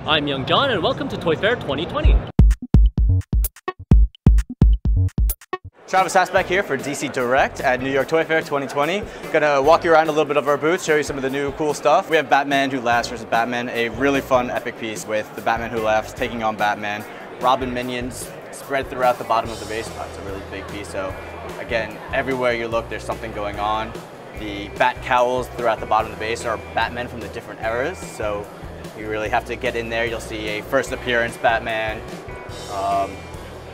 I'm Young John and welcome to Toy Fair 2020. Travis Hasbeck here for DC Direct at New York Toy Fair 2020. Gonna walk you around a little bit of our booth, show you some of the new cool stuff. We have Batman Who Laughs vs. Batman, a really fun epic piece with the Batman Who Laughs taking on Batman. Robin minions spread throughout the bottom of the base. It's a really big piece, so again, everywhere you look there's something going on. The bat cowls throughout the bottom of the base are Batman from the different eras, so you really have to get in there. You'll see a first appearance Batman.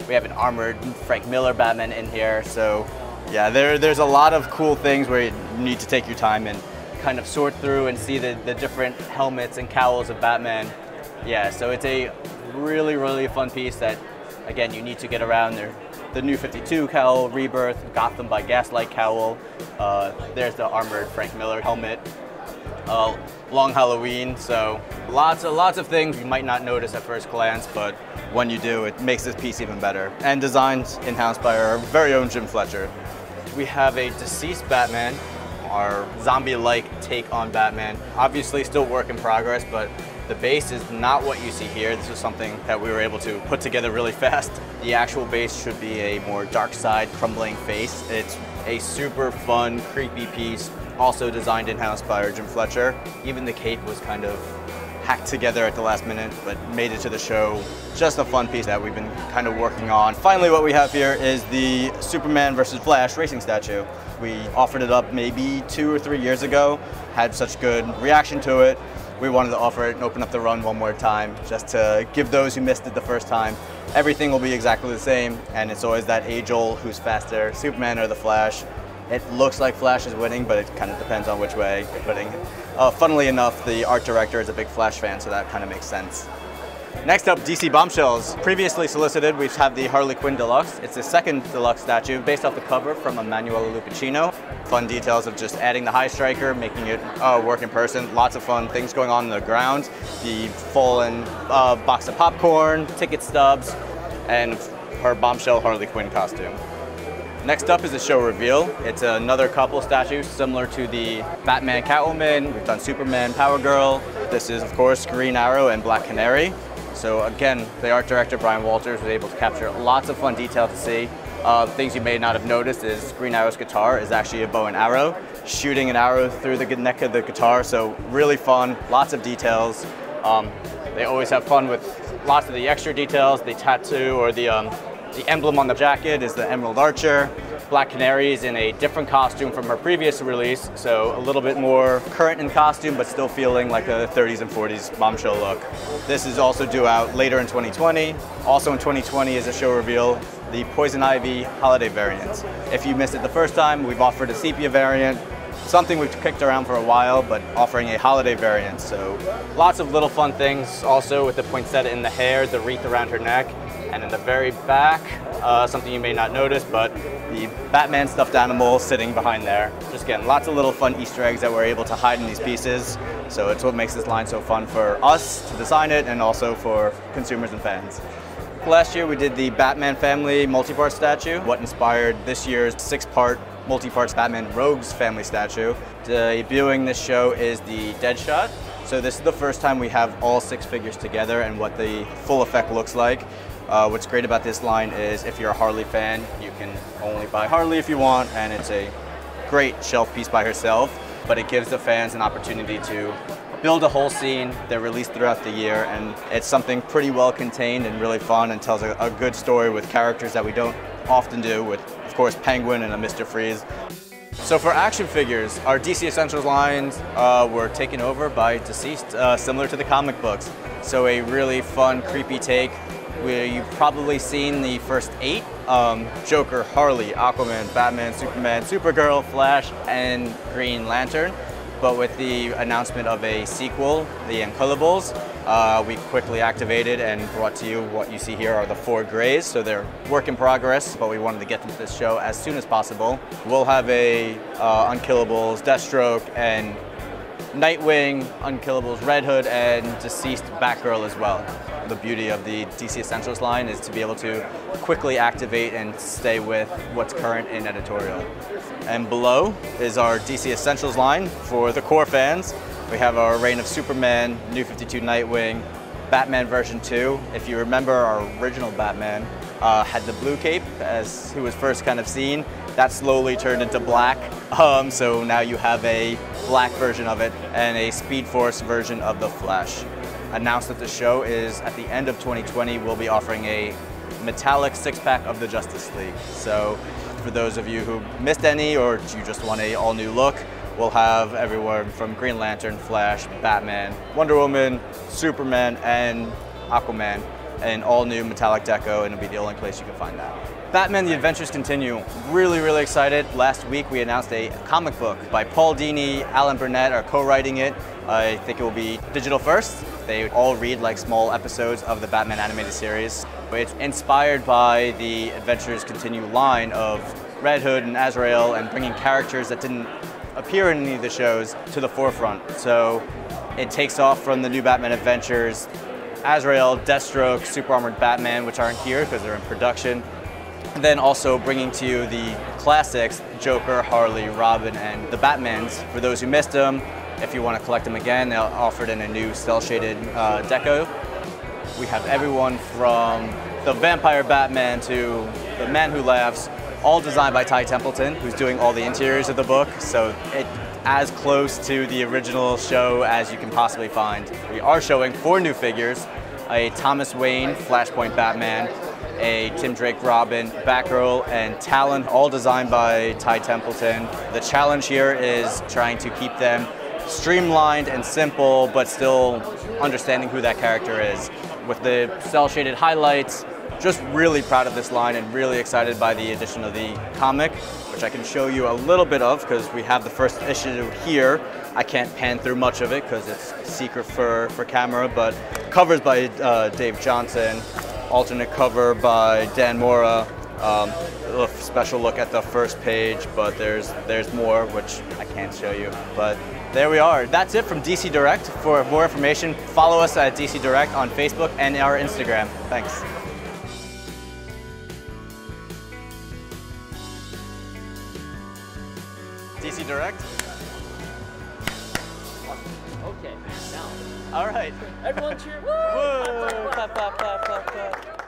We have an armored Frank Miller Batman in here, so yeah, there's a lot of cool things where you need to take your time and kind of sort through and see the different helmets and cowls of Batman. Yeah, so it's a really fun piece that, again, you need to get around. The New 52 cowl, Rebirth, Gotham by Gaslight cowl. There's the armored Frank Miller helmet. Long Halloween, so lots of things you might not notice at first glance, but when you do, it makes this piece even better. And designed in-house by our very own Jim Fletcher. We have a DCeased Batman, our zombie-like take on Batman. Obviously still work in progress, but the base is not what you see here. This is something that we were able to put together really fast. The actual base should be a more dark side, crumbling face. It's a super fun, creepy piece, also designed in-house by our Jim Fletcher. Even the cape was kind of hacked together at the last minute, but made it to the show. Just a fun piece that we've been kind of working on. Finally, what we have here is the Superman versus Flash racing statue. We offered it up maybe 2 or 3 years ago, had such good reaction to it. We wanted to offer it and open up the run one more time, just to give those who missed it the first time. Everything will be exactly the same, and it's always that age-old who's faster, Superman or the Flash. It looks like Flash is winning, but it kind of depends on which way you're putting. Funnily enough, the art director is a big Flash fan, so that kind of makes sense. Next up, DC Bombshells. Previously solicited, we have the Harley Quinn Deluxe. It's the second deluxe statue based off the cover from Emanuela Lupacchino. Fun details of just adding the high striker, making it work in person. Lots of fun things going on in the ground. The fallen box of popcorn, ticket stubs, and her Bombshell Harley Quinn costume. Next up is the show reveal. It's another couple statue similar to the Batman Catwoman. We've done Superman Power Girl. This is, of course, Green Arrow and Black Canary. So again, the art director, Brian Walters, was able to capture lots of fun detail to see. Things you may not have noticed is Green Arrow's guitar is actually a bow and arrow, shooting an arrow through the neck of the guitar, so really fun, lots of details. They always have fun with lots of the extra details. The tattoo or the emblem on the jacket is the Emerald Archer. Black Canary is in a different costume from her previous release, so a little bit more current in costume, but still feeling like a 30s and 40s bombshell look. This is also due out later in 2020. Also in 2020 is a show reveal, the Poison Ivy holiday variant. If you missed it the first time, we've offered a sepia variant, something we've kicked around for a while, but offering a holiday variant. So lots of little fun things also with the poinsettia in the hair, the wreath around her neck, and in the very back, something you may not notice, but the Batman stuffed animal sitting behind there. Just again, lots of little fun Easter eggs that we're able to hide in these pieces. So it's what makes this line so fun for us to design it and also for consumers and fans. Last year we did the Batman family multi-part statue. What inspired this year's 6-part multi-parts Batman Rogues family statue. Debuting this show is the Deadshot. So this is the first time we have all 6 figures together and what the full effect looks like. What's great about this line is if you're a Harley fan, you can only buy Harley if you want, and it's a great shelf piece by herself, but it gives the fans an opportunity to build a whole scene. They're released throughout the year, and it's something pretty well contained and really fun and tells a good story with characters that we don't often do with, of course, Penguin and a Mr. Freeze. So for action figures, our DC Essentials lines were taken over by DCeased, similar to the comic books. So a really fun, creepy take. You've probably seen the first 8, Joker, Harley, Aquaman, Batman, Superman, Supergirl, Flash, and Green Lantern. But with the announcement of a sequel, the Unkillables, we quickly activated and brought to you what you see here are the 4 grays. So they're work in progress, but we wanted to get them to this show as soon as possible. We'll have a Unkillables, Deathstroke, and Nightwing, Unkillables Red Hood, and DCeased Batgirl as well. The beauty of the DC Essentials line is to be able to quickly activate and stay with what's current in editorial. And below is our DC Essentials line for the core fans. We have our Reign of Superman, New 52 Nightwing, Batman version 2. If you remember, our original Batman had the blue cape as he was first kind of seen. That slowly turned into black. So now you have a black version of it and a Speed Force version of the Flash. Announced at the show is at the end of 2020, we'll be offering a metallic 6-pack of the Justice League. So for those of you who missed any or you just want a all-new look, we'll have everyone from Green Lantern, Flash, Batman, Wonder Woman, Superman, and Aquaman in all-new metallic deco, and it'll be the only place you can find that. Batman: The Adventures Continue. Really, really excited. Last week we announced a comic book by Paul Dini, Alan Burnett are co-writing it. I think it will be digital first. They all read like small episodes of the Batman animated series. It's inspired by the Adventures Continue line of Red Hood and Azrael and bringing characters that didn't appear in any of the shows to the forefront. So it takes off from the new Batman Adventures, Azrael, Deathstroke, Super Armored Batman, which aren't here because they're in production. And then also bringing to you the classics, Joker, Harley, Robin, and the Batmans. For those who missed them, if you want to collect them again, they're offered in a new cel-shaded deco. We have everyone from the Vampire Batman to the Man Who Laughs, all designed by Ty Templeton, who's doing all the interiors of the book. So it's as close to the original show as you can possibly find. We are showing 4 new figures, a Thomas Wayne Flashpoint Batman, a Tim Drake Robin, Batgirl, and Talon, all designed by Ty Templeton. The challenge here is trying to keep them streamlined and simple, but still understanding who that character is. With the cel-shaded highlights, just really proud of this line and really excited by the addition of the comic, which I can show you a little bit of because we have the first issue here. I can't pan through much of it because it's secret for camera, but covers by Dave Johnson, alternate cover by Dan Mora, a special look at the first page, but there's more, which I can't show you. But there we are. That's it from DC Direct. For more information, follow us at DC Direct on Facebook and our Instagram. Thanks. DC Direct? Okay, now. All right. Everyone cheer. Woo! Whoa! Clap, clap, clap, clap, clap.